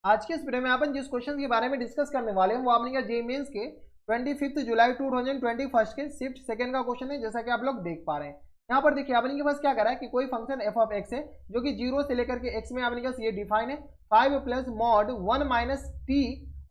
आज के इस वीडियो में अपन जिस क्वेश्चन के बारे में डिस्कस करने वाले हैं वो आपने क्या जेईई मेंस के 25 जुलाई 2021 के शिफ्ट सेकंड का क्वेश्चन है, जैसा कि आप लोग देख पा रहे हैं। यहाँ पर देखिए आपने के पास क्या करा है कि कोई फंक्शन एफ ऑफ एक्स है जो कि 0 से लेकर के x में आपने के पास ये डिफाइन है 5 प्लस मॉड 1 माइनस टी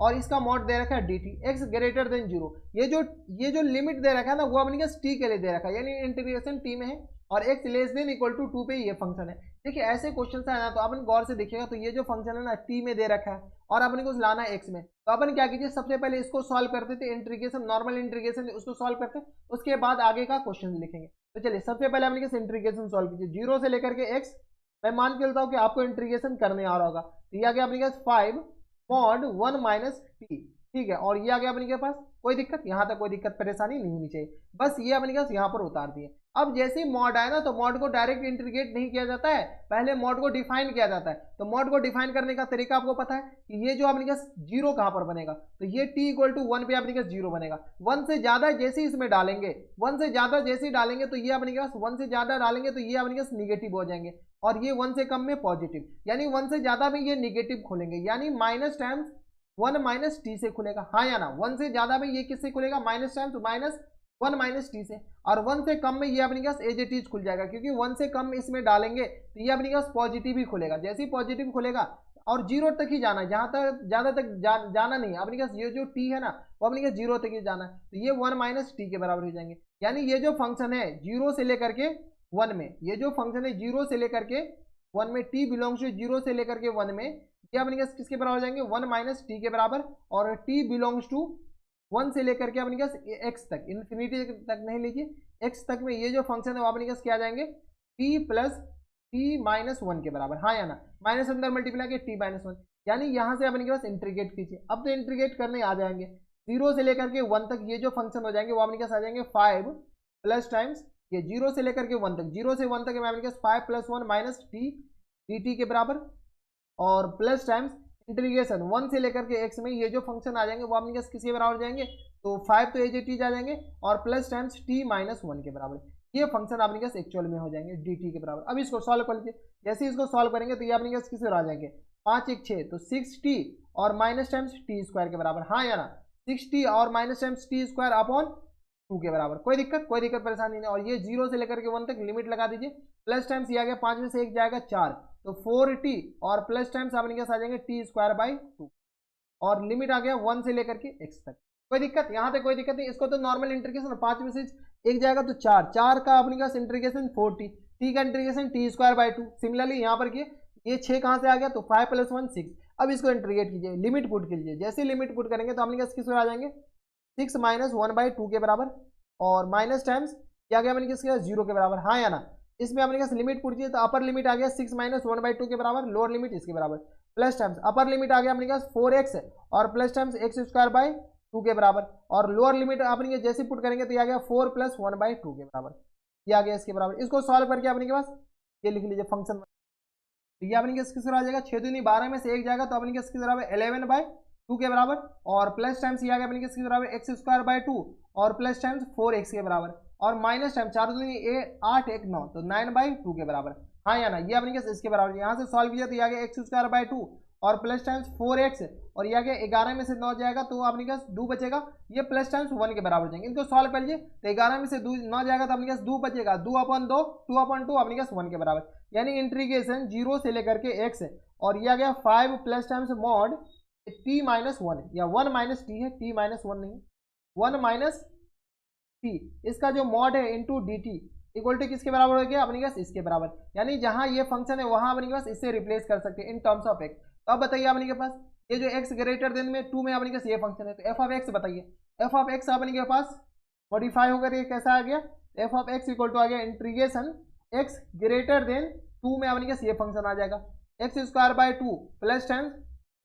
और इसका मॉड दे रखा है dt x ग्रेटर देन 0। ये जो लिमिट दे रखा है ना वो अपने पास t के लिए दे रखा है, यानी इंटीग्रेशन t में है और x less than equal to 2 पे ये फंक्शन है। देखिए ऐसे क्वेश्चन है ना तो अपन गौर से देखिएगा तो ये जो फंक्शन है ना t में दे रखा है और अपने को लाना है x में, तो अपन क्या कीजिए सबसे पहले इसको सॉल्व करते थे, इंटीग्रेशन नॉर्मल इंटीग्रेशन उसको सॉल्व करते, उसके बाद आगे का क्वेश्चन लिखेंगे। तो चलिए सबसे पहले अपने कैसे इंटीग्रेशन सॉल्व कीजिए 0 से लेकर के x। मैं मान के चलता हूँ कि आपको इंटीग्रेशन करने आ रहा होगा, तो ये आ गया अपने पास 5 मॉड 1 माइनस टी, ठीक है, और ये आ गया अपने के पास। कोई दिक्कत, यहाँ तक कोई दिक्कत परेशानी नहीं होनी चाहिए, बस ये अपने पास यहाँ पर उतार दिए। अब जैसे ही मॉड आए ना तो मॉड को डायरेक्ट इंटीग्रेट नहीं किया जाता है, पहले मॉड को डिफाइन किया जाता है। तो मॉड को डिफाइन करने का तरीका आपको पता है कि ये जो अपने पास जीरो कहाँ पर बनेगा, तो ये t इक्वल टू 1 पे अपने पास जीरो बनेगा। 1 से ज्यादा जैसे इसमें डालेंगे, 1 से ज्यादा जैसे ही डालेंगे तो ये अपने पास 1 से ज्यादा डालेंगे तो ये अपने पास निगेटिव हो जाएंगे और ये 1 से कम में पॉजिटिव, यानी 1 से ज्यादा में ये निगेटिव खोलेंगे, यानी माइनस टाइम्स 1 माइनस टी से खुलेगा, हाँ या ना। 1 से ज्यादा में ये किससे खुलेगा, minus times minus 1 minus T से, और 1 से कम में ये अपने पास एज इट इज खुल जाएगा, क्योंकि 1 से कम इसमें डालेंगे तो ये अपने पास पॉजिटिव ही खुलेगा। जैसे ही पॉजिटिव खुलेगा और जीरो तक ही जाना है, जहां तक ज्यादा तक जाना नहीं है अपने पास, ये जो टी है ना वो अपने पास जीरो तक ही जाना है, तो ये 1 माइनस टी के बराबर हो जाएंगे। यानी ये जो फंक्शन है जीरो से लेकर के 1 में, ये जो फंक्शन है जीरो से लेकर के 1 में, टी बिलोंग्स टू जीरो से लेकर के 1 में, ये अपने पास किसके बराबर हो जाएंगे 1 माइनस टी के बराबर, और टी बिलोंग्स टू 1 से लेकर के अपने पास x तक, इन्फिनिटी तक नहीं लीजिए x तक में ये जो फंक्शन है वो अपने पास क्या आ जाएंगे t प्लस टी माइनस 1 के बराबर, हाँ या ना। माइनस अंदर मल्टीप्लाई के t माइनस 1, यानी यहाँ से अपने के पास इंटीग्रेट कीजिए। अब तो इंटीग्रेट करने आ जाएंगे 0 से लेकर के 1 तक, ये जो फंक्शन हो जाएंगे वो अपने पास आ जाएंगे 5 प्लस टाइम्स ये 0 से लेकर के 1 तक, 0 से 1 तक अपने पास 5 प्लस 1 माइनस टी dt के बराबर, और प्लस टाइम्स इंटीग्रेशन 1 से लेकर के x में ये जो फंक्शन आ जाएंगे वो अपने पास किसके बराबर जाएंगे, तो 5 तो एज इट इज आ जाएंगे और प्लस टाइम्स t माइनस 1 के बराबर, ये फंक्शन अपने पास एक्चुअल में हो जाएंगे dt के बराबर। अब इसको सॉल्व कर लीजिए, जैसे इसको सॉल्व करेंगे तो ये अपने पास किसके आ जाएंगे 5 1 6, तो 6t और माइनस टाइम्स टी स्क्वायर के बराबर, हाँ या ना। 6t और minus times T square upon 2 के बराबर। कोई दिक्कत परेशानी नहीं। और ये 0 से लेकर के 1 तक लिमिट लगा दीजिए, प्लस टाइम्स ये आ गया 5 में से 1 जाएगा 4, तो 4t और प्लस टाइम्स अपने के साथ आ जाएंगे टी स्क्वायर बाई 2, और लिमिट आ गया 1 से लेकर के x तक। कोई दिक्कत, यहाँ तक कोई दिक्कत नहीं। इसको तो नॉर्मल इंटीग्रेशन 5 में से 1 जाएगा तो 4, 4 का अपने पास इंटीग्रेशन 4t, t का integration T square by 2। Similarly यहाँ पर ये 6 कहाँ से आ गया, तो 5 प्लस 1 6। अब इसको इंटीग्रेट कीजिए, लिमिट पुट कीजिए, जैसे लिमिट पुट करेंगे तो अपने पास किस आ जाएंगे 6 माइनस 1 बाई 2 के बराबर, और माइनस टाइम्स क्या गया अपने किसके 0 के बराबर, हाँ या ना। इसमें अपने पास लिमिट पूछिए तो अपर लिमिट आ गया 6 माइनस 1 बाई 2 के बराबर, लोअर लिमिट इसके बराबर, प्लस टाइम्स अपर लिमिट आ गया अपने पास 4x और plus times x square by 2 के बराबर, और लोअर लिमिट अपने जैसे पुट करेंगे तो ये आ गया 4 प्लस 1 बाई 2 के बराबर, ये आ गया इसके बराबर। इसको सॉल्व करके अपने के पास ये लिख लीजिए फंक्शन, तो ये अपने किसके आ जाएगा 6 दूनी 12 में से 1 जाएगा तो अपने किसके बराबर 11 बाई 2 के बराबर, और प्लस टाइम्स ये आ गया अपने किसके बराबर एक्स स्क्वायर बाई 2 और प्लस टाइम्स 4x के बराबर, और माइनस टाइम 4 दूनी 8 1 9, तो 9 बाई 2 के बराबर, हाँ या ना। ये अपने के इसके बराबर, यहाँ से सॉल्व किया तो ये आ गया एक्स स्क्वायर बाई 2 और प्लस टाइम्स 4x, और ये आ गया 11 में से 9 जाएगा तो अपने पास 2 बचेगा, ये प्लस टाइम्स 1 के बराबर जाएंगे। इनको सॉल्व कर लीजिए तो 11 में से 9 जाएगा तो अपने पास 2 बचेगा, 2 अपॉन 2 2 अपॉन 2 अपने पास 1 के बराबर, यानी इंटीग्रेशन 0 से लेकर के x, और ये आ गया 5 plus times mod t minus 1 या 1 माइनस टी है, t माइनस 1 नहीं, 1 माइनस टी, इसका जो मॉड है into d t equal to किसके बराबर हो गया अपने पास इसके बराबर, यानी जहां ये फंक्शन है वहां अपने पास इससे रिप्लेस कर सकते हैं इन टर्म्स ऑफ एक्स। तो अब बताइए अपने के पास ये जो x ग्रेटर देन में 2 में अपने पास ये फंक्शन है, तो एफ ऑफ एक्स बताइए, एफ ऑफ एक्स अपने के पास मॉडिफाई होकर ये कैसा आ गया, f of x equal to आ गया इंटीग्रेशन x ग्रेटर देन 2 में अपने पास ये फंक्शन आ जाएगा x square by 2 plus times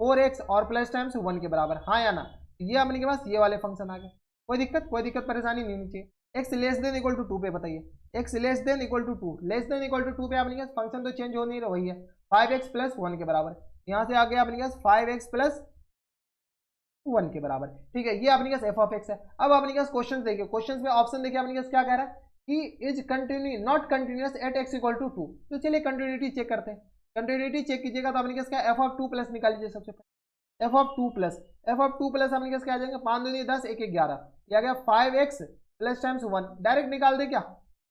4x और प्लस टाइम्स 1 के बराबर, हाँ या ना। ये अपने के पास ये वाले फंक्शन आ गए। कोई दिक्कत परेशानी नहीं होनी चाहिए। x less than equal to 2 पे बताइए, x less than equal to 2, less than equal to 2 पे अपने पास फंक्शन तो चेंज हो नहीं रहा, वही है 5x प्लस 1 के बराबर, यहाँ से आ गया अपने पास 5x प्लस 1 के बराबर, ठीक है। ये अपने पास एफ ऑफ एक्स है। अब अपने पास क्वेश्चन देखिए, क्वेश्चन में ऑप्शन देखिए अपने पास क्या कह रहा है कि is continue not continuous at x equal to 2। तो चलिए कंटिन्यूटी चेक करते हैं, कंटिन्यूटी चेक कीजिएगा तो अपने पास क्या एफ ऑफ 2 प्लस निकाल लीजिए सबसे पहले, एफ ऑफ टू प्लस अपने पास क्या आ जाएंगे 5 दूनी 10 1 11, ये आ गया 5x प्लस टाइम्स 1। डायरेक्ट निकाल दे क्या,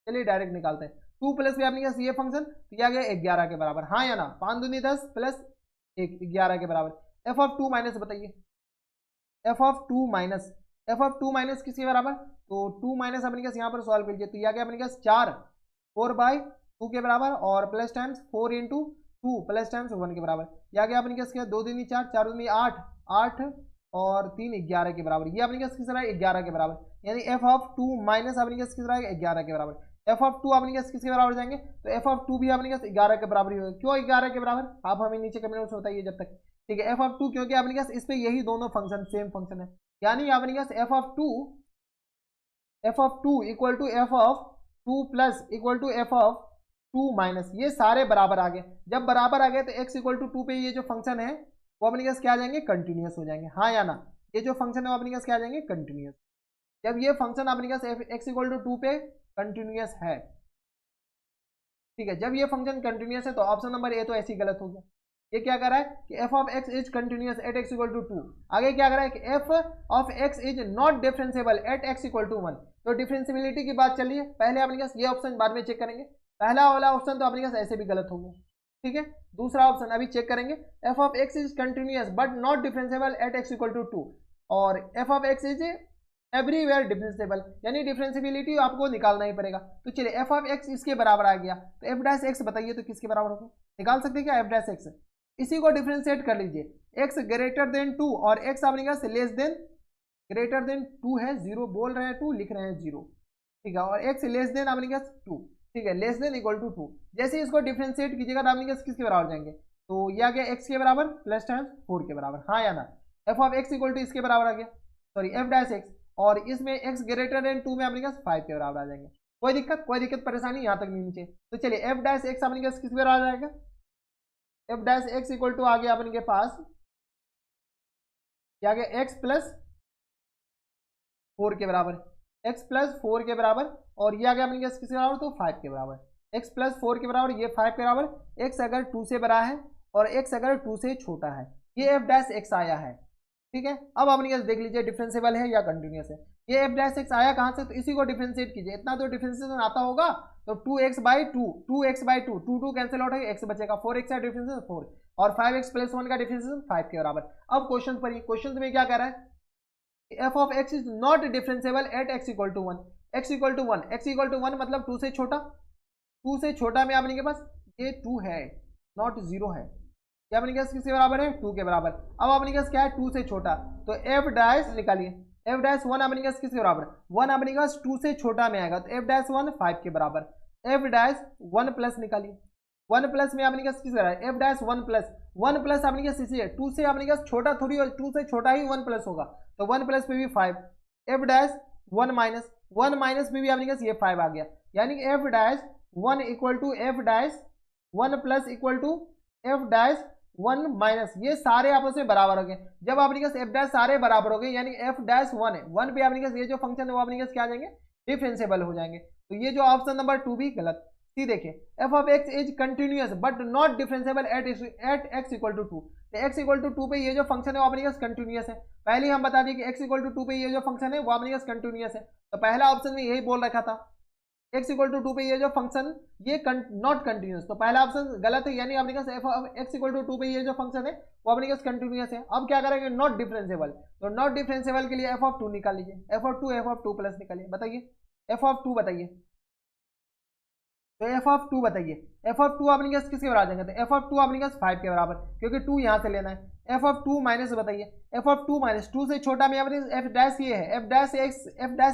चलिए डायरेक्ट निकालते हैं। 2 प्लस भी अपने पास ये फंक्शन, तो ये आ गया 11 के बराबर, हाँ या ना, 5 दूनी 10 प्लस 1 11 के बराबर। एफ ऑफ टू माइनस बताइए, एफ ऑफ टू माइनस किसके बराबर, तो 2 माइनस अपने पास यहाँ पर सॉल्व कीजिए, तो ये आ गया अपने पास 4/2 के बराबर, और plus times 4 into 2 plus times 1 के बराबर। ये आ गया अपने पास क्या, 2 दूनी 4 4 दूनी 8 और 3 11 के बराबर। ये अपने पास किस तरह 11 के बराबर, यानी एफ ऑफ टू माइनस अपने पास किस तरह 11 के बराबर। एफ ऑफ टू अपने पास किसके बराबर जाएंगे, तो एफ ऑफ टू भी अपने पास 11 के बराबर ही होगा। क्यों 11 के बराबर, आप हमें नीचे कमेंट में बताइए जब तक, ठीक है। एफ ऑफ टू क्योंकि अपने पास इस पे यही दोनों फंक्शन सेम फंक्शन है, यानी अपने पास f of two equal to f of two plus equal to f of two minus, ये सारे बराबर आ गए। जब बराबर आ गए तो x इक्वल टू 2 पे ये जो फंक्शन है वो अपने पास क्या आ जाएंगे, कंटिन्यूस हो जाएंगे, हाँ या ना। ये जो फंक्शन है वो अपने पास क्या आ जाएंगे, कंटिन्यूस। जब ये फंक्शन अपने पास x इक्वल टू 2 पे कंटिन्यूस है, ठीक है। जब ये फंक्शन कंटिन्यूस है तो ऑप्शन नंबर ए तो ऐसे ही गलत हो गया। ये क्या कर रहा है कि f of x is continuous at x equal to 2। आगे क्या कर रहा है कि f of x is not differentiable at x equal to 1। तो डिफरेंशिएबिलिटी की बात चल रही है, पहले अपने पास ये ऑप्शन बाद में चेक करेंगे। पहला वाला ऑप्शन तो अपने पास ऐसे भी गलत हो गया, ठीक है। दूसरा ऑप्शन अभी चेक करेंगे, f of x is continuous but not differentiable at x equal to 2, और f of x is everywhere differentiable, यानी डिफरेंशिएबिलिटी आपको निकालना ही पड़ेगा। तो चलिए एफ ऑफ एक्स इसके बराबर आ गया, तो एफ डैश एक्स बताइए तो किसके बराबर होगा, निकाल सकते हैं क्या, एफ डैश एक्स। इसी को डिफरेंशिएट कर लीजिए, x ग्रेटर देन 2 और x अपने पास लेस देन ग्रेटर देन 2 है, 0 बोल रहे हैं 2 लिख रहे हैं 0, ठीक है, और x लेस देन अपने पास 2, ठीक है, लेस देन इक्वल टू 2। जैसे इसको डिफरेंशिएट कीजिएगा तो अपने पास किसके बराबर जाएंगे, तो ये आ गया x के बराबर प्लस टाइम्स 4 के बराबर, हाँ या ना। F of x equal to इसके बराबर आ गया, सॉरी एफ डैश एक्स, और इसमें x ग्रेटर देन 2 में अपने पास 5 के बराबर आ जाएंगे। कोई दिक्कत परेशानी यहाँ तक नहीं नीचे। तो चलिए एफ डैश एक्स अपने पास किसके बराबर आ जाएगा, f dash x equal to आ गया अपने के पास क्या आ गया, एक्स प्लस 4 के बराबर, x प्लस 4 के बराबर, और ये आ गया अपने पास किसके बराबर, तो 5 के बराबर। x प्लस 4 के बराबर, ये 5 के बराबर, x अगर 2 से बड़ा है और x अगर 2 से छोटा है, ये एफ डैश एक्स आया है, ठीक है। अब अपने पास देख लीजिए डिफरेंशिएबल है या कंटिन्यूस है। ये एफ डैश एक्स आया कहाँ से, तो इसी को डिफरेंशिएट कीजिए, इतना तो डिफरेंशिएशन आता होगा, तो 2x बाई 2 2 कैंसिल आउट है, x बचेगा, 4x का डिफरेंशिएशन 4, और 5x प्लस 1 का डिफरेंशिएशन 5 के बराबर। अब क्वेश्चन पर, क्वेश्चन में क्या कह रहा है, f of x is not differentiable at x equal to 1, x equal to 1 मतलब 2 से छोटा, 2 से छोटा में अपने के पास ये 2 है नॉट 0 है, क्या अपने पास किसके बराबर है, 2 के बराबर। अब अपने पास क्या है, 2 से छोटा, तो एफ डैश निकालिए, एफ डैश 1 अपने पास किसके बराबर, 1 अपने पास 2 से छोटा में आएगा, तो एफ डैश 1 5 के बराबर। एफ डैश 1 प्लस निकालिए, 1 प्लस में अपने पास किस बराबर, एफ डैश 1 प्लस अपने पास इसी है, 2 से अपने पास छोटा थोड़ी, 2 से छोटा ही 1 प्लस होगा, तो 1 प्लस पे भी 5, एफ डैश 1 माइनस में भी अपने पास ये 5 आ गया, यानी f dash 1 equal to f dash 1 plus equal to f dash 1 minus, ये सारे आपस में बराबर हो गए। जब अपने पास एफ डैश सारे बराबर हो गए, यानी एफ डैश 1 है, 1 पे अपने पास ये जो फंक्शन है वो अपने पास क्या आ जाएंगे, डिफरेंशिएबल हो जाएंगे। तो ये जो ऑप्शन नंबर 2 भी गलत। सी देखिए, f of x is continuous but not differentiable at x equal to 2, तो एक्स इक्वल टू 2 पे ये जो फंक्शन है वो अपने पास कंटिन्यूस है। पहले हम बता दिए कि एक्स इक्वल टू 2 पे ये जो फंक्शन है वो अपने पास कंटिन्यूस है, तो पहला ऑप्शन में यही बोल रखा था, एक्स इक्वल टू 2 पे ये जो फंक्शन ये नॉट कंटिन्यूस, तो पहला ऑप्शन गलत है, यानी अपने पास f of x equal to 2 पे ये जो फंक्शन है वो अपने पास कंटिन्यूस है। अब क्या करेंगे, नॉट डिफरेंशिएबल, तो नॉट डिफरेंशिएबल के लिए एफ ऑफ 2 निकाल लीजिए, एफ ऑफ 2 प्लस निकालिए, बताइए एफ ऑफ 2 बताइए, तो एफ ऑफ 2 बताइए, एफ ऑफ 2 अपने पास किसके बराबर आ जाएंगे, तो एफ ऑफ 2 अपने पास 5 के बराबर, क्योंकि 2 यहाँ से लेना है। एफ ऑफ 2 माइनस बताइए, एफ ऑफ 2 माइनस 2 से छोटा में अपने एफ डैश ये है, एफ डैश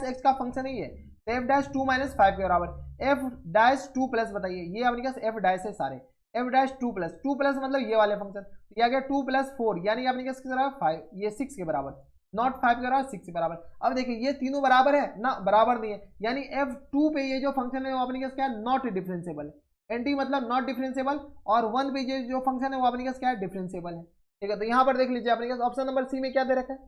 एक्स का फंक्शन ही है, तो एफ डैश 2 माइनस 5 के बराबर। एफ डैश 2 प्लस बताइए, ये अपने पास एफ डैश है सारे, एफ डैश 2 प्लस मतलब ये वाले फंक्शन, तो ये आ गया 2 प्लस 4, यानी अपने पास किस बराबर 5, ये 6 के बराबर, नॉट 5 के बराबर 6 के बराबर। अब देखिए ये तीनों बराबर है ना, बराबर नहीं है, यानी f2 पे ये जो फंक्शन है वो अपने पास क्या है, नॉट डिफरेंशिएबल, एंटी मतलब नॉट डिफरेंशिएबल, और 1 पे जो फंक्शन है वो अपने पास क्या है, डिफरेंशिएबल है, ठीक है। तो यहाँ पर देख लीजिए अपने पास ऑप्शन नंबर सी में क्या दे रखा है,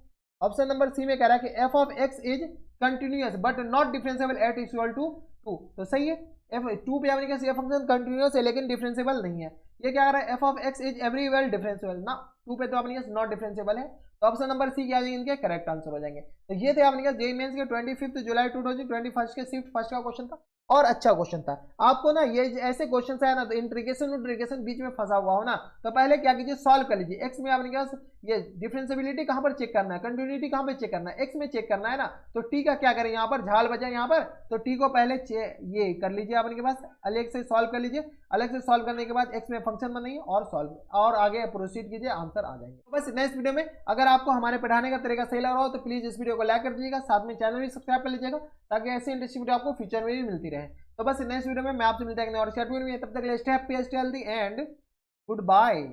ऑप्शन नंबर सी में कह रहा है कि f of x is continuous but not differentiable at equal to 2, तो सही है, f2 पे अपने पास ये फंक्शन कंटिन्यूस है लेकिन डिफरेंशिएबल नहीं है। ये क्या कह रहा है, f of x is everywhere differentiable ना, 2 पे तो अपने पास नॉट डिफरेंशिएबल है, तो ऑप्शन नंबर सी क्या आ जाएंगे इनके करेक्ट आंसर हो जाएंगे। तो ये थे अपने पास जेईई मेंस के 25 जुलाई 2021 के शिफ्ट फर्स्ट का क्वेश्चन था, और अच्छा क्वेश्चन था। आपको ना ये ऐसे क्वेश्चन है ना, तो इंट्रीगेशन बीच में फंसा हुआ हो ना, तो पहले क्या कीजिए, सॉल्व कर लीजिए। एक्स में आपने क्या ये डिफरेंशिएबिलिटी कहां पर चेक करना है, कंटिन्यूटी कहां पर चेक करना है, एक्स में चेक करना है ना, तो टी का क्या करें, यहाँ पर झाल बचा यहाँ पर, तो टी को पहले ये कर लीजिए, आपके पास अलग से सॉल्व कर लीजिए। अलग से सॉल्व करने के बाद एक्स में फंक्शन बनाइए और सॉल्व और आगे प्रोसीड कीजिए, आंसर आ जाएंगे। तो बस नेक्स्ट वीडियो में अगर आपको हमारे पढ़ाने का तरीका सही लग रहा हो तो प्लीज इस वीडियो को लाइक कर दीजिएगा, साथ में चैनल भी सब्सक्राइब कर लीजिएगा, ताकि ऐसी इंटरेस्टिंग वीडियो आपको फ्यूचर में भी मिलती रहे। तो बस नेक्स्ट वीडियो में मैं आपसे मिलता है, और स्टे हैप्पी, तब तक stay healthy and good bye.